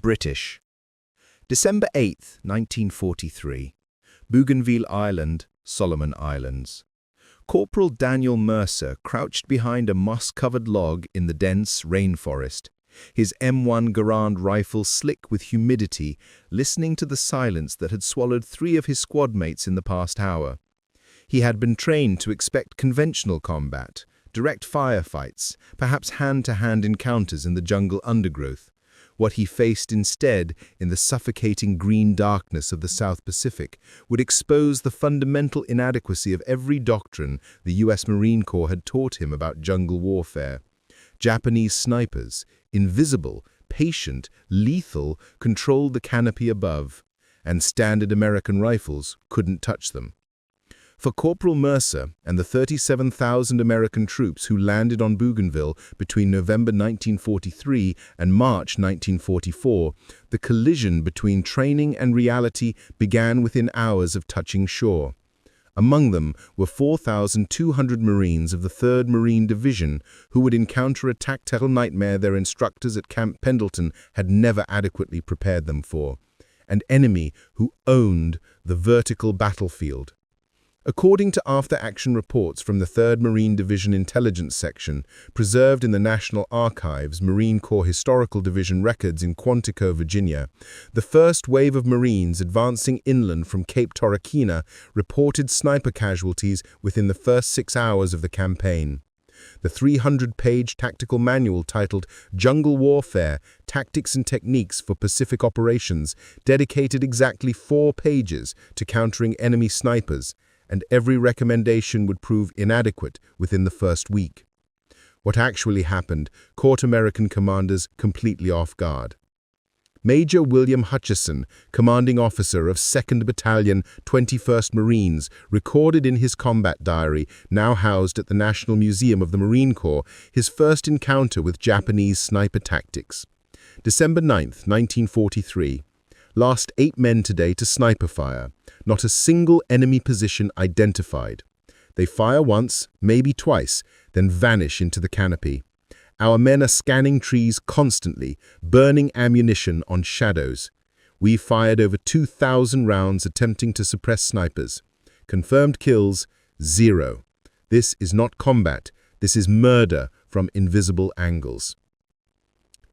British. December 8, 1943. Bougainville Island, Solomon Islands. Corporal Daniel Mercer crouched behind a moss-covered log in the dense rainforest, his M1 Garand rifle slick with humidity, listening to the silence that had swallowed 3 of his squadmates in the past hour. He had been trained to expect conventional combat, direct firefights, perhaps hand-to-hand encounters in the jungle undergrowth. What he faced instead, in the suffocating green darkness of the South Pacific, would expose the fundamental inadequacy of every doctrine the U.S. Marine Corps had taught him about jungle warfare. Japanese snipers, invisible, patient, lethal, controlled the canopy above, and standard American rifles couldn't touch them. For Corporal Mercer and the 37,000 American troops who landed on Bougainville between November 1943 and March 1944, the collision between training and reality began within hours of touching shore. Among them were 4,200 Marines of the 3rd Marine Division who would encounter a tactical nightmare their instructors at Camp Pendleton had never adequately prepared them for, an enemy who owned the vertical battlefield. According to after-action reports from the 3rd Marine Division Intelligence Section, preserved in the National Archives Marine Corps Historical Division records in Quantico, Virginia, the first wave of Marines advancing inland from Cape Torokina reported sniper casualties within the first 6 hours of the campaign. The 300-page tactical manual titled Jungle Warfare, Tactics and Techniques for Pacific Operations dedicated exactly 4 pages to countering enemy snipers, and every recommendation would prove inadequate within the first week. What actually happened caught American commanders completely off guard. Major William Hutchison, commanding officer of 2nd Battalion, 21st Marines, recorded in his combat diary, now housed at the National Museum of the Marine Corps, his first encounter with Japanese sniper tactics. December 9, 1943. Lost 8 men today to sniper fire. Not a single enemy position identified. They fire once, maybe twice, then vanish into the canopy. Our men are scanning trees constantly, burning ammunition on shadows. We fired over 2,000 rounds attempting to suppress snipers. Confirmed kills, 0. This is not combat. This is murder from invisible angles.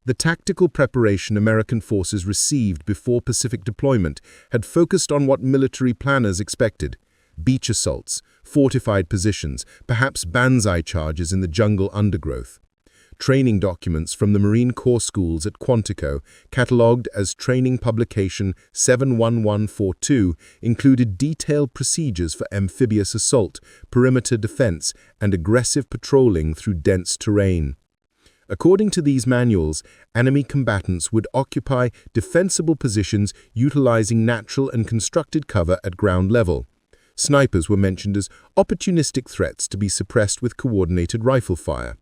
The tactical preparation American forces received before Pacific deployment had focused on what military planners expected: beach assaults, fortified positions, perhaps banzai charges in the jungle undergrowth. Training documents from the Marine Corps schools at Quantico, catalogued as Training Publication 71142, included detailed procedures for amphibious assault, perimeter defense, and aggressive patrolling through dense terrain. According to these manuals, enemy combatants would occupy defensible positions utilizing natural and constructed cover at ground level. Snipers were mentioned as opportunistic threats to be suppressed with coordinated rifle fire.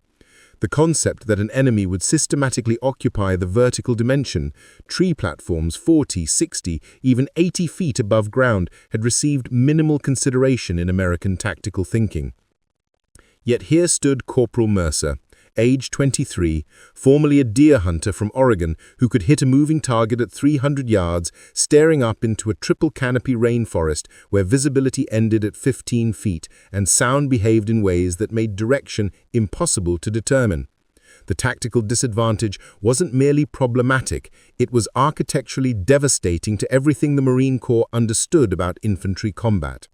The concept that an enemy would systematically occupy the vertical dimension, tree platforms 40, 60, even 80 feet above ground, had received minimal consideration in American tactical thinking. Yet here stood Corporal Mercer, age 23, formerly a deer hunter from Oregon who could hit a moving target at 300 yards, staring up into a triple canopy rainforest where visibility ended at 15 feet and sound behaved in ways that made direction impossible to determine. The tactical disadvantage wasn't merely problematic, it was architecturally devastating to everything the Marine Corps understood about infantry combat.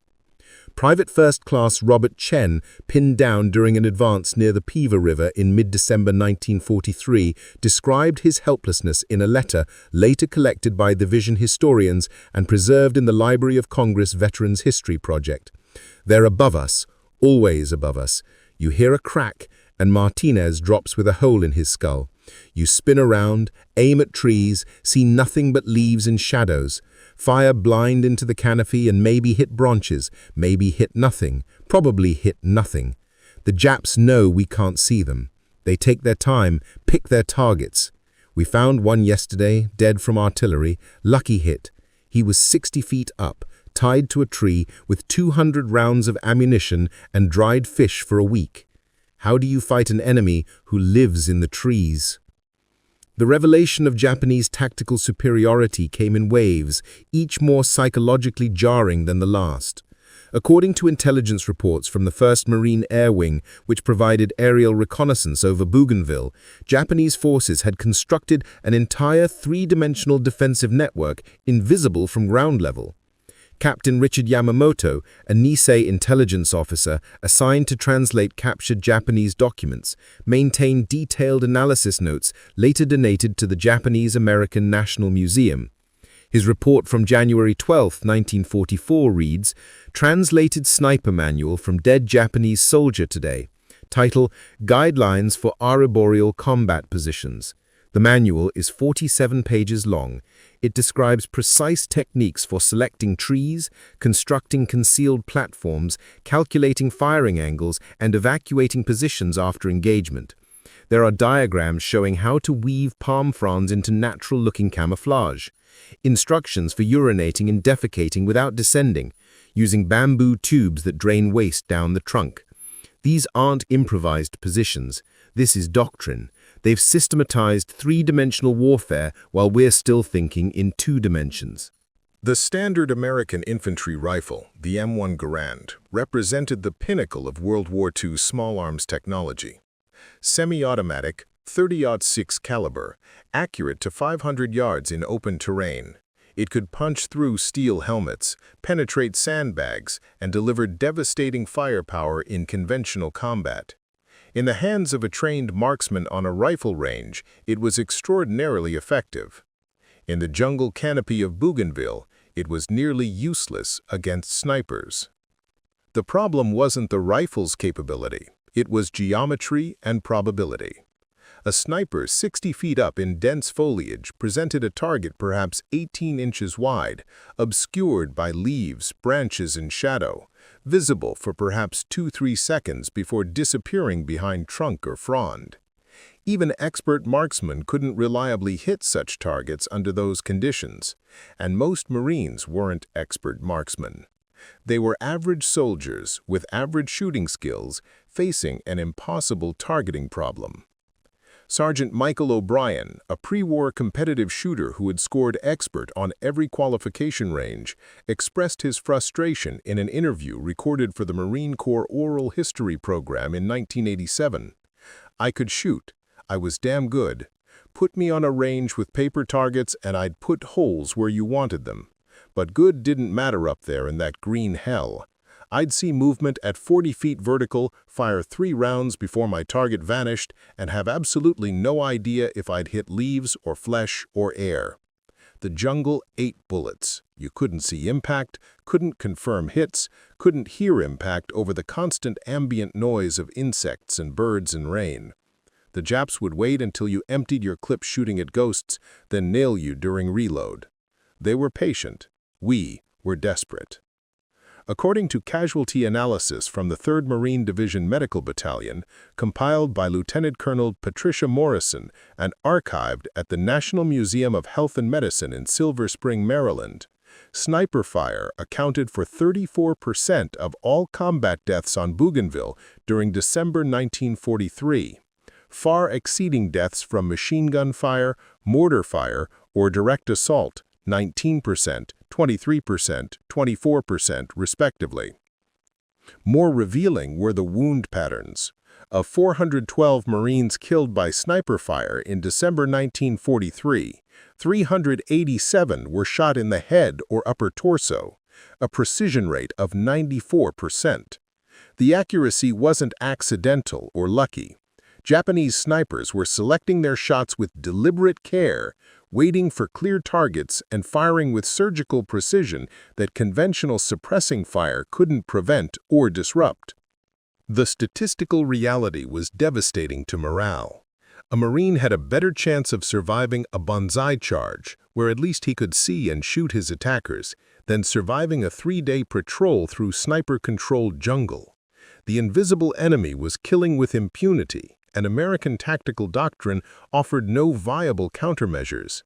Private First Class Robert Chen, pinned down during an advance near the Peaver River in mid-December 1943, described his helplessness in a letter later collected by division historians and preserved in the Library of Congress Veterans History Project. "They're above us, always above us. You hear a crack, and Martinez drops with a hole in his skull. You spin around, aim at trees, see nothing but leaves and shadows. Fire blind into the canopy and maybe hit branches, maybe hit nothing, probably hit nothing. The Japs know we can't see them. They take their time, pick their targets. We found one yesterday, dead from artillery, lucky hit. He was 60 feet up, tied to a tree with 200 rounds of ammunition and dried fish for a week. How do you fight an enemy who lives in the trees?" The revelation of Japanese tactical superiority came in waves, each more psychologically jarring than the last. According to intelligence reports from the 1st Marine Air Wing, which provided aerial reconnaissance over Bougainville, Japanese forces had constructed an entire three-dimensional defensive network invisible from ground level. Captain Richard Yamamoto, a Nisei intelligence officer assigned to translate captured Japanese documents, maintained detailed analysis notes later donated to the Japanese-American National Museum. His report from January 12, 1944 reads, "Translated Sniper Manual from Dead Japanese Soldier Today." Title, "Guidelines for Arboreal Combat Positions." The manual is 47 pages long. It describes precise techniques for selecting trees, constructing concealed platforms, calculating firing angles, and evacuating positions after engagement. There are diagrams showing how to weave palm fronds into natural-looking camouflage. Instructions for urinating and defecating without descending, using bamboo tubes that drain waste down the trunk. These aren't improvised positions. This is doctrine. They've systematized three-dimensional warfare while we're still thinking in two dimensions. The standard American infantry rifle, the M1 Garand, represented the pinnacle of World War II small arms technology. Semi-automatic, 30-06 caliber, accurate to 500 yards in open terrain. It could punch through steel helmets, penetrate sandbags, and deliver devastating firepower in conventional combat. In the hands of a trained marksman on a rifle range, it was extraordinarily effective. In the jungle canopy of Bougainville, it was nearly useless against snipers. The problem wasn't the rifle's capability, it was geometry and probability. A sniper 60 feet up in dense foliage presented a target perhaps 18 inches wide, obscured by leaves, branches, and shadow, visible for perhaps 2–3 seconds before disappearing behind trunk or frond. Even expert marksmen couldn't reliably hit such targets under those conditions, and most Marines weren't expert marksmen. They were average soldiers with average shooting skills facing an impossible targeting problem. Sergeant Michael O'Brien, a pre-war competitive shooter who had scored expert on every qualification range, expressed his frustration in an interview recorded for the Marine Corps Oral History program in 1987. "I could shoot. I was damn good. Put me on a range with paper targets and I'd put holes where you wanted them. But good didn't matter up there in that green hell. I'd see movement at 40 feet vertical, fire 3 rounds before my target vanished, and have absolutely no idea if I'd hit leaves or flesh or air. The jungle ate bullets. You couldn't see impact, couldn't confirm hits, couldn't hear impact over the constant ambient noise of insects and birds and rain. The Japs would wait until you emptied your clip shooting at ghosts, then nail you during reload. They were patient. We were desperate." According to casualty analysis from the 3rd Marine Division Medical Battalion, compiled by Lieutenant Colonel Patricia Morrison and archived at the National Museum of Health and Medicine in Silver Spring, Maryland, sniper fire accounted for 34% of all combat deaths on Bougainville during December 1943, far exceeding deaths from machine gun fire, mortar fire, or direct assault, 19%, 23%, 24%, respectively. More revealing were the wound patterns. Of 412 Marines killed by sniper fire in December 1943, 387 were shot in the head or upper torso, a precision rate of 94%. The accuracy wasn't accidental or lucky. Japanese snipers were selecting their shots with deliberate care, waiting for clear targets and firing with surgical precision that conventional suppressing fire couldn't prevent or disrupt. The statistical reality was devastating to morale. A Marine had a better chance of surviving a banzai charge, where at least he could see and shoot his attackers, than surviving a 3-day patrol through sniper-controlled jungle. The invisible enemy was killing with impunity, and American tactical doctrine offered no viable countermeasures.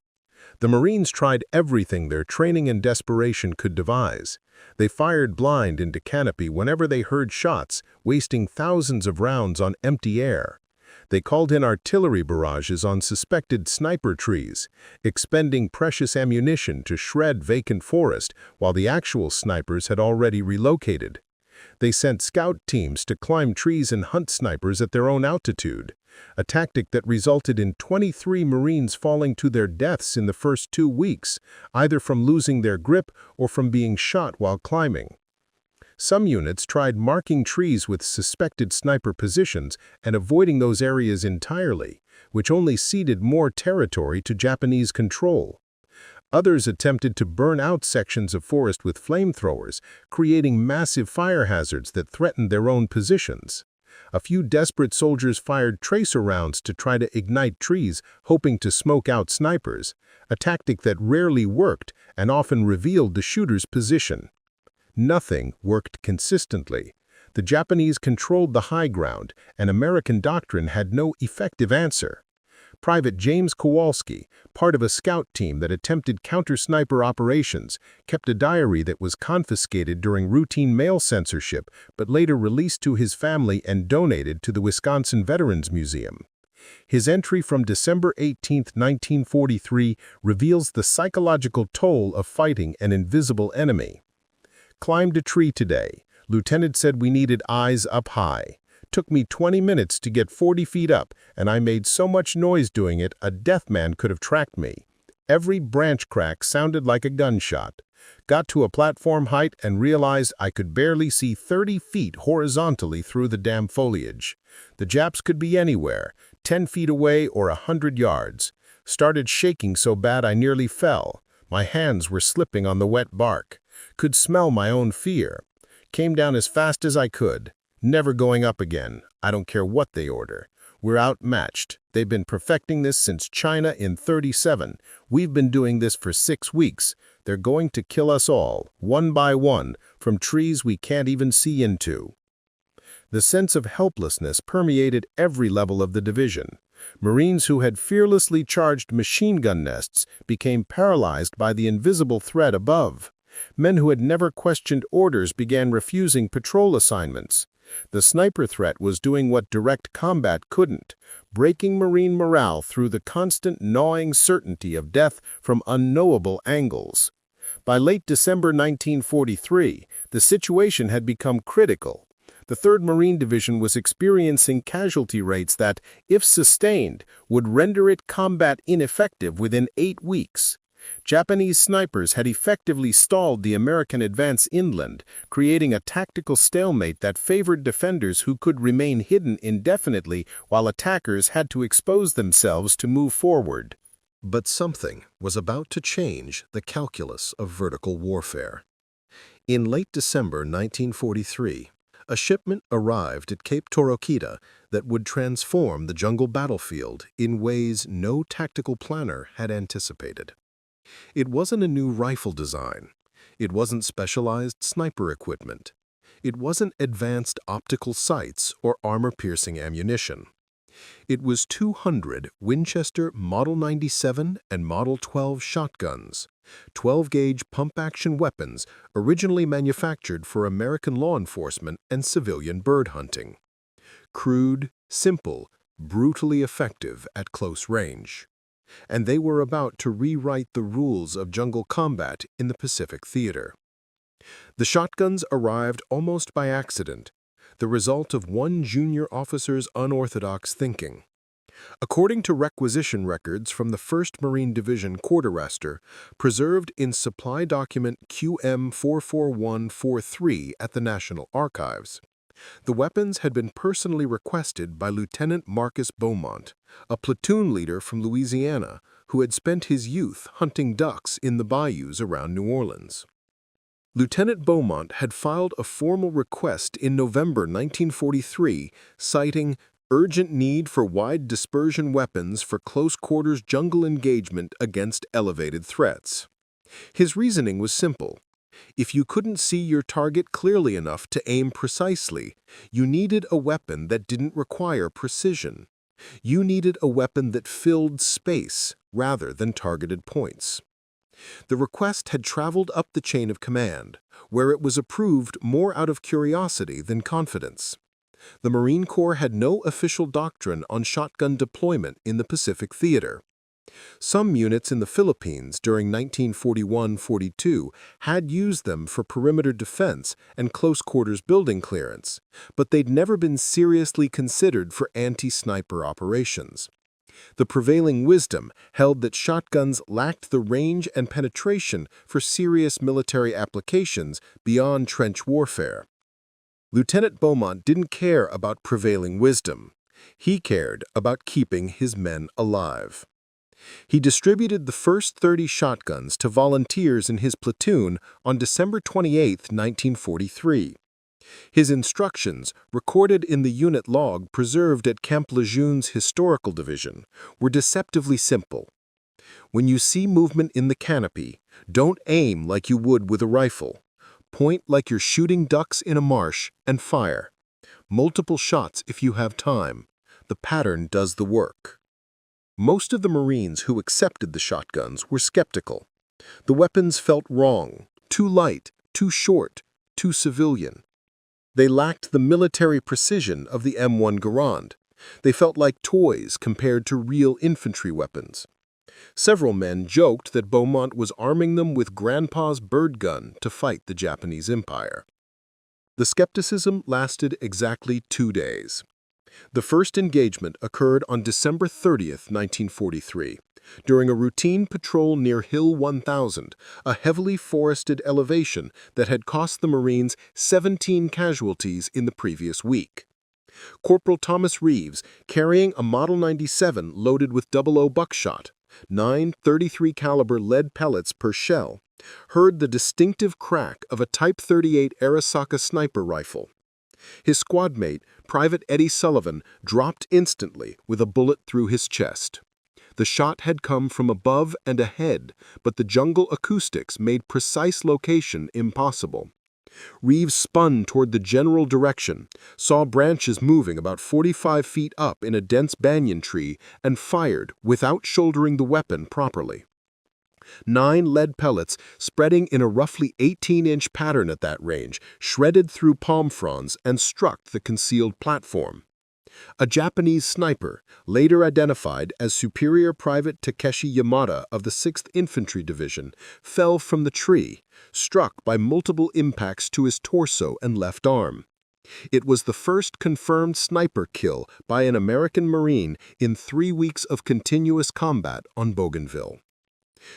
The Marines tried everything their training and desperation could devise. They fired blind into canopy whenever they heard shots, wasting thousands of rounds on empty air. They called in artillery barrages on suspected sniper trees, expending precious ammunition to shred vacant forest while the actual snipers had already relocated. They sent scout teams to climb trees and hunt snipers at their own altitude, a tactic that resulted in 23 Marines falling to their deaths in the first 2 weeks, either from losing their grip or from being shot while climbing. Some units tried marking trees with suspected sniper positions and avoiding those areas entirely, which only ceded more territory to Japanese control. Others attempted to burn out sections of forest with flamethrowers, creating massive fire hazards that threatened their own positions. A few desperate soldiers fired tracer rounds to try to ignite trees, hoping to smoke out snipers, a tactic that rarely worked and often revealed the shooter's position. Nothing worked consistently. The Japanese controlled the high ground, and American doctrine had no effective answer. Private James Kowalski, part of a scout team that attempted counter-sniper operations, kept a diary that was confiscated during routine mail censorship but later released to his family and donated to the Wisconsin Veterans Museum. His entry from December 18, 1943, reveals the psychological toll of fighting an invisible enemy. Climbed a tree today. Lieutenant said we needed eyes up high. Took me 20 minutes to get 40 feet up, and I made so much noise doing it, a deaf man could have tracked me. Every branch crack sounded like a gunshot. Got to a platform height and realized I could barely see 30 feet horizontally through the damn foliage. The Japs could be anywhere, 10 feet away or 100 yards. Started shaking so bad I nearly fell. My hands were slipping on the wet bark. Could smell my own fear. Came down as fast as I could. Never going up again. I don't care what they order. We're outmatched. They've been perfecting this since China in '37. We've been doing this for 6 weeks. They're going to kill us all, one by one, from trees we can't even see into. The sense of helplessness permeated every level of the division. Marines who had fearlessly charged machine gun nests became paralyzed by the invisible threat above. Men who had never questioned orders began refusing patrol assignments. The sniper threat was doing what direct combat couldn't, breaking Marine morale through the constant gnawing certainty of death from unknowable angles. By late December 1943, the situation had become critical. The 3rd Marine Division was experiencing casualty rates that, if sustained, would render it combat ineffective within 8 weeks. Japanese snipers had effectively stalled the American advance inland, creating a tactical stalemate that favored defenders who could remain hidden indefinitely while attackers had to expose themselves to move forward. But something was about to change the calculus of vertical warfare. In late December 1943, a shipment arrived at Cape Torokita that would transform the jungle battlefield in ways no tactical planner had anticipated. It wasn't a new rifle design. It wasn't specialized sniper equipment. It wasn't advanced optical sights or armor-piercing ammunition. It was 200 Winchester Model 97 and Model 12 shotguns, 12-gauge pump-action weapons originally manufactured for American law enforcement and civilian bird hunting. Crude, simple, brutally effective at close range. And they were about to rewrite the rules of jungle combat in the Pacific Theater. The shotguns arrived almost by accident, the result of one junior officer's unorthodox thinking. According to requisition records from the 1st Marine Division quartermaster, preserved in supply document QM 44143 at the National Archives, the weapons had been personally requested by Lieutenant Marcus Beaumont, a platoon leader from Louisiana who had spent his youth hunting ducks in the bayous around New Orleans. Lieutenant Beaumont had filed a formal request in November 1943 citing urgent need for wide dispersion weapons for close-quarters jungle engagement against elevated threats. His reasoning was simple. If you couldn't see your target clearly enough to aim precisely, you needed a weapon that didn't require precision. You needed a weapon that filled space rather than targeted points. The request had traveled up the chain of command, where it was approved more out of curiosity than confidence. The Marine Corps had no official doctrine on shotgun deployment in the Pacific theater. Some units in the Philippines during 1941-42 had used them for perimeter defense and close-quarters building clearance, but they'd never been seriously considered for anti-sniper operations. The prevailing wisdom held that shotguns lacked the range and penetration for serious military applications beyond trench warfare. Lieutenant Beaumont didn't care about prevailing wisdom. He cared about keeping his men alive. He distributed the first 30 shotguns to volunteers in his platoon on December 28, 1943. His instructions, recorded in the unit log preserved at Camp Lejeune's Historical Division, were deceptively simple. When you see movement in the canopy, don't aim like you would with a rifle. Point like you're shooting ducks in a marsh and fire. Multiple shots if you have time. The pattern does the work. Most of the Marines who accepted the shotguns were skeptical. The weapons felt wrong, too light, too short, too civilian. They lacked the military precision of the M1 Garand. They felt like toys compared to real infantry weapons. Several men joked that Beaumont was arming them with Grandpa's bird gun to fight the Japanese Empire. The skepticism lasted exactly 2 days. The first engagement occurred on December 30, 1943, during a routine patrol near Hill 1000, a heavily forested elevation that had cost the Marines 17 casualties in the previous week. Corporal Thomas Reeves, carrying a Model 97 loaded with 00 buckshot, 9 .33 caliber lead pellets per shell, heard the distinctive crack of a Type 38 Arisaka sniper rifle. His squadmate, Private Eddie Sullivan, dropped instantly with a bullet through his chest. The shot had come from above and ahead, but the jungle acoustics made precise location impossible. Reeves spun toward the general direction, saw branches moving about 45 feet up in a dense banyan tree, and fired without shouldering the weapon properly. 9 lead pellets, spreading in a roughly 18-inch pattern at that range, shredded through palm fronds and struck the concealed platform. A Japanese sniper, later identified as Superior Private Takeshi Yamada of the 6th Infantry Division, fell from the tree, struck by multiple impacts to his torso and left arm. It was the first confirmed sniper kill by an American Marine in 3 weeks of continuous combat on Bougainville.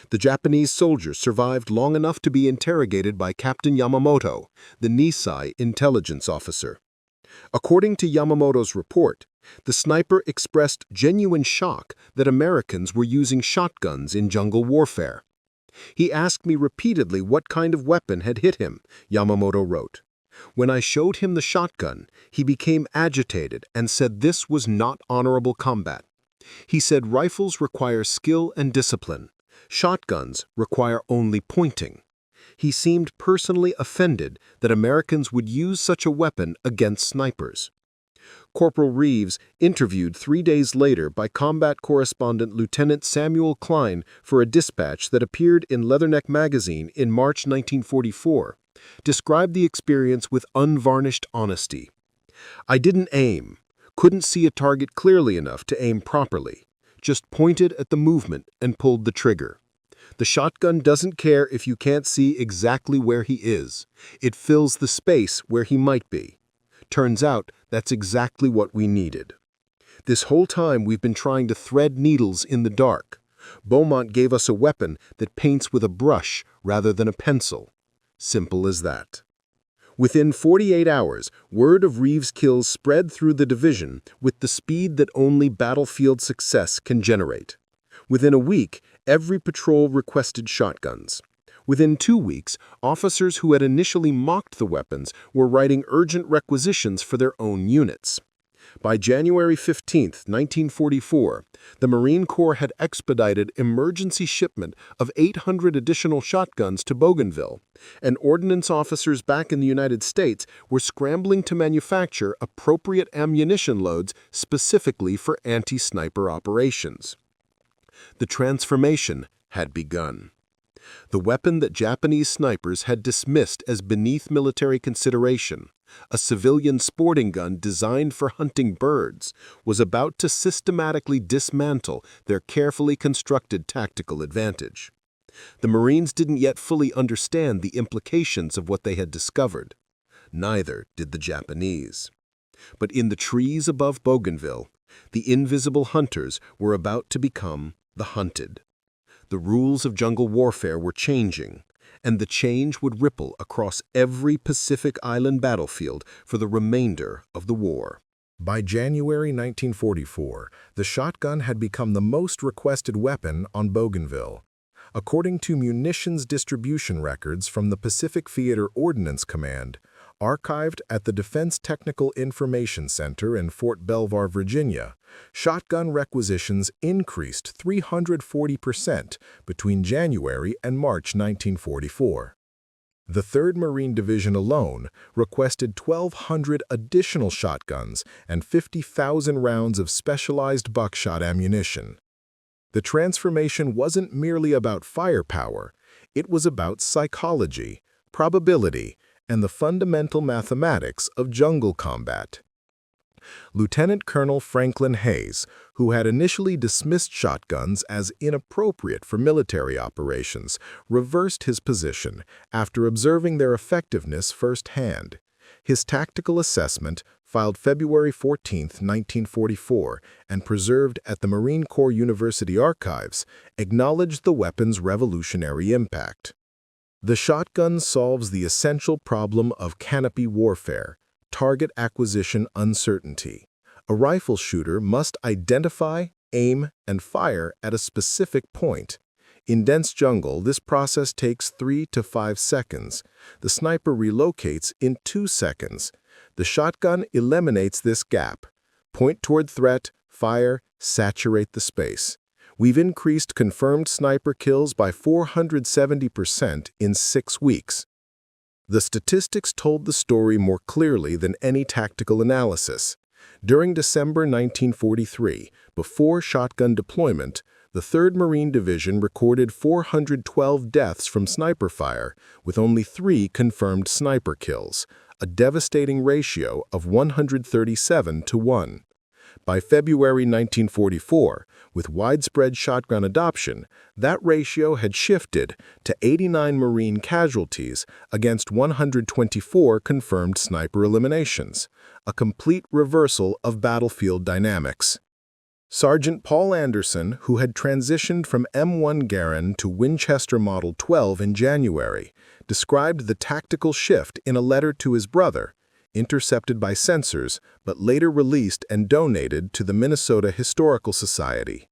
The Japanese soldier survived long enough to be interrogated by Captain Yamamoto, the Nisei intelligence officer. According to Yamamoto's report, the sniper expressed genuine shock that Americans were using shotguns in jungle warfare. He asked me repeatedly what kind of weapon had hit him, Yamamoto wrote. When I showed him the shotgun, he became agitated and said this was not honorable combat. He said rifles require skill and discipline. Shotguns require only pointing. He seemed personally offended that Americans would use such a weapon against snipers. Corporal Reeves, interviewed 3 days later by combat correspondent Lieutenant Samuel Klein for a dispatch that appeared in Leatherneck magazine in March 1944, described the experience with unvarnished honesty. I didn't aim, couldn't see a target clearly enough to aim properly, just pointed at the movement and pulled the trigger. The shotgun doesn't care if you can't see exactly where he is. It fills the space where he might be. Turns out that's exactly what we needed. This whole time we've been trying to thread needles in the dark. Beaumont gave us a weapon that paints with a brush rather than a pencil. Simple as that. Within 48 hours, word of Reeves' kills spread through the division with the speed that only battlefield success can generate. Within a week, every patrol requested shotguns. Within 2 weeks, officers who had initially mocked the weapons were writing urgent requisitions for their own units. By January 15, 1944, the Marine Corps had expedited emergency shipment of 800 additional shotguns to Bougainville, and ordnance officers back in the United States were scrambling to manufacture appropriate ammunition loads specifically for anti-sniper operations. The transformation had begun. The weapon that Japanese snipers had dismissed as beneath military consideration, a civilian sporting gun designed for hunting birds, was about to systematically dismantle their carefully constructed tactical advantage. The Marines didn't yet fully understand the implications of what they had discovered. Neither did the Japanese. But in the trees above Bougainville, the invisible hunters were about to become the hunted. The rules of jungle warfare were changing, and the change would ripple across every Pacific Island battlefield for the remainder of the war. By January 1944, the shotgun had become the most requested weapon on Bougainville. According to munitions distribution records from the Pacific Theater Ordnance Command, archived at the Defense Technical Information Center in Fort Belvoir, Virginia, shotgun requisitions increased 340% between January and March 1944. The 3rd Marine Division alone requested 1,200 additional shotguns and 50,000 rounds of specialized buckshot ammunition. The transformation wasn't merely about firepower, it was about psychology, probability, and the fundamental mathematics of jungle combat. Lieutenant Colonel Franklin Hayes, who had initially dismissed shotguns as inappropriate for military operations, reversed his position after observing their effectiveness firsthand. His tactical assessment, filed February 14, 1944, and preserved at the Marine Corps University Archives, acknowledged the weapon's revolutionary impact. The shotgun solves the essential problem of canopy warfare, target acquisition uncertainty. A rifle shooter must identify, aim, and fire at a specific point. In dense jungle, this process takes 3 to 5 seconds. The sniper relocates in 2 seconds. The shotgun eliminates this gap. Point toward threat, fire, saturate the space. We've increased confirmed sniper kills by 470% in 6 weeks. The statistics told the story more clearly than any tactical analysis. During December 1943, before shotgun deployment, the 3rd Marine Division recorded 412 deaths from sniper fire, with only 3 confirmed sniper kills, a devastating ratio of 137 to 1. By February 1944, with widespread shotgun adoption, that ratio had shifted to 89 Marine casualties against 124 confirmed sniper eliminations, a complete reversal of battlefield dynamics. Sergeant Paul Anderson, who had transitioned from M1 Garand to Winchester Model 12 in January, described the tactical shift in a letter to his brother, intercepted by censors, but later released and donated to the Minnesota Historical Society.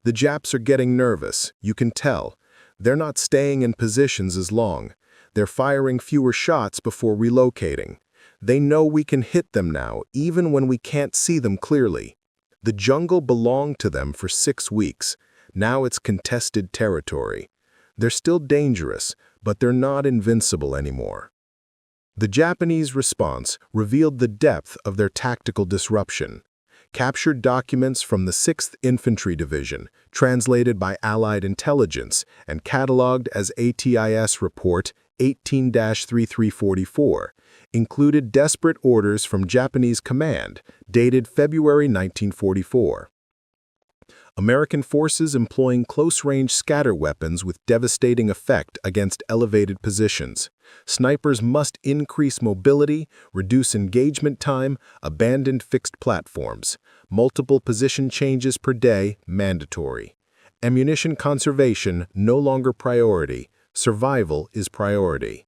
The Japs are getting nervous, you can tell. They're not staying in positions as long. They're firing fewer shots before relocating. They know we can hit them now, even when we can't see them clearly. The jungle belonged to them for 6 weeks. Now it's contested territory. They're still dangerous, but they're not invincible anymore. The Japanese response revealed the depth of their tactical disruption. Captured documents from the 6th Infantry Division, translated by Allied intelligence and catalogued as ATIS Report 18-3344, included desperate orders from Japanese command, dated February 1944. American forces employing close-range scatter weapons with devastating effect against elevated positions. Snipers must increase mobility, reduce engagement time, abandon fixed platforms. Multiple position changes per day mandatory. Ammunition conservation no longer priority. Survival is priority.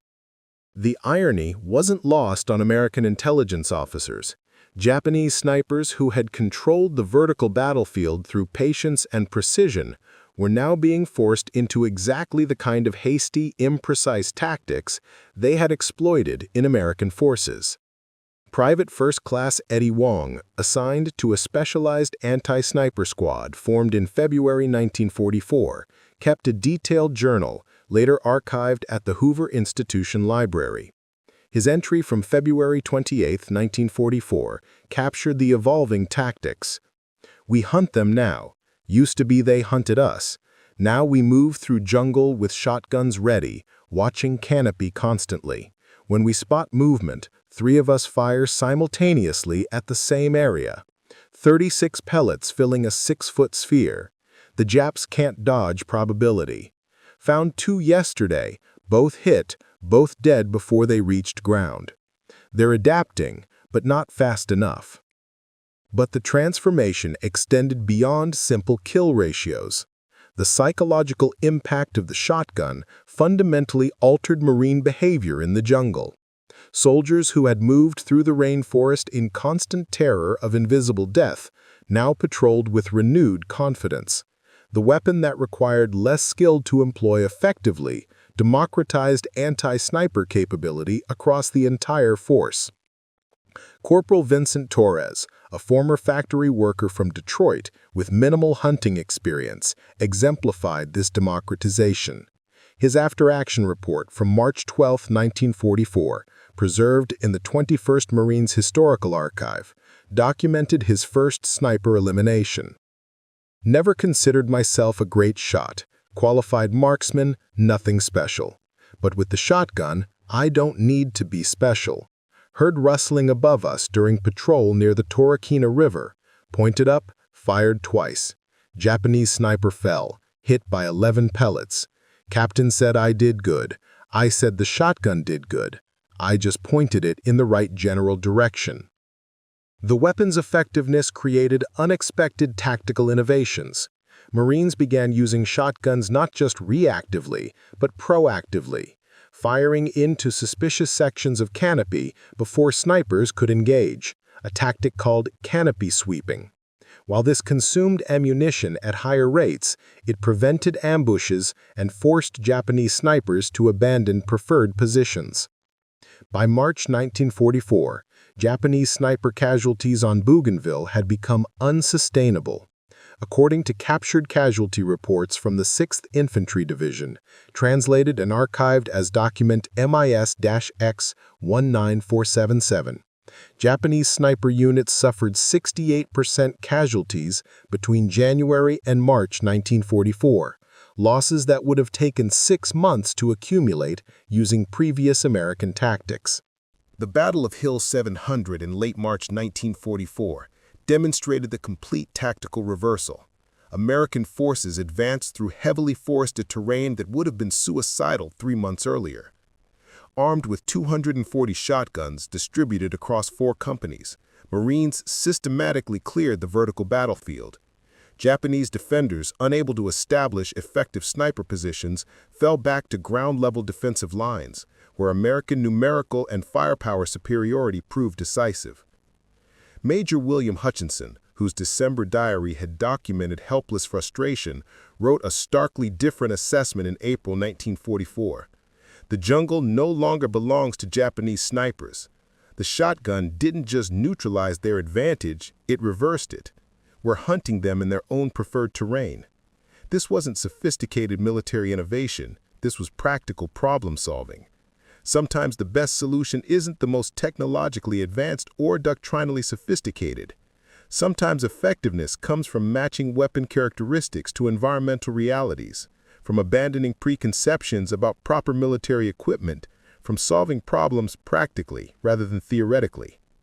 The irony wasn't lost on American intelligence officers. Japanese snipers who had controlled the vertical battlefield through patience and precision were now being forced into exactly the kind of hasty, imprecise tactics they had exploited in American forces. Private First Class Eddie Wong, assigned to a specialized anti-sniper squad formed in February 1944, kept a detailed journal, later archived at the Hoover Institution Library. His entry from February 28, 1944, captured the evolving tactics. We hunt them now. Used to be they hunted us. Now we move through jungle with shotguns ready, watching canopy constantly. When we spot movement, 3 of us fire simultaneously at the same area. 36 pellets filling a 6-foot sphere. The Japs can't dodge probability. Found 2 yesterday, both hit, both dead before they reached ground. They're adapting, but not fast enough. But the transformation extended beyond simple kill ratios. The psychological impact of the shotgun fundamentally altered Marine behavior in the jungle. Soldiers who had moved through the rainforest in constant terror of invisible death now patrolled with renewed confidence. The weapon that required less skill to employ effectively democratized anti-sniper capability across the entire force. Corporal Vincent Torres, a former factory worker from Detroit with minimal hunting experience, exemplified this democratization. His after-action report from March 12, 1944, preserved in the 21st Marines Historical Archive, documented his first sniper elimination. Never considered myself a great shot, qualified marksman, nothing special. But with the shotgun, I don't need to be special. Heard rustling above us during patrol near the Torquay River. Pointed up, fired twice. Japanese sniper fell, hit by 11 pellets. Captain said I did good. I said the shotgun did good. I just pointed it in the right general direction. The weapon's effectiveness created unexpected tactical innovations. Marines began using shotguns not just reactively, but proactively, firing into suspicious sections of canopy before snipers could engage, a tactic called canopy sweeping. While this consumed ammunition at higher rates, it prevented ambushes and forced Japanese snipers to abandon preferred positions. By March 1944, Japanese sniper casualties on Bougainville had become unsustainable. According to captured casualty reports from the 6th Infantry Division, translated and archived as document MIS-X19477, Japanese sniper units suffered 68% casualties between January and March 1944, losses that would have taken 6 months to accumulate using previous American tactics. The Battle of Hill 700 in late March 1944 demonstrated the complete tactical reversal. American forces advanced through heavily forested terrain that would have been suicidal 3 months earlier. Armed with 240 shotguns distributed across 4 companies, Marines systematically cleared the vertical battlefield. Japanese defenders, unable to establish effective sniper positions, fell back to ground-level defensive lines, where American numerical and firepower superiority proved decisive. Major William Hutchinson, whose December diary had documented helpless frustration, wrote a starkly different assessment in April 1944. The jungle no longer belongs to Japanese snipers. The shotgun didn't just neutralize their advantage, it reversed it. We're hunting them in their own preferred terrain. This wasn't sophisticated military innovation, this was practical problem solving. Sometimes the best solution isn't the most technologically advanced or doctrinally sophisticated. Sometimes effectiveness comes from matching weapon characteristics to environmental realities, from abandoning preconceptions about proper military equipment, from solving problems practically rather than theoretically.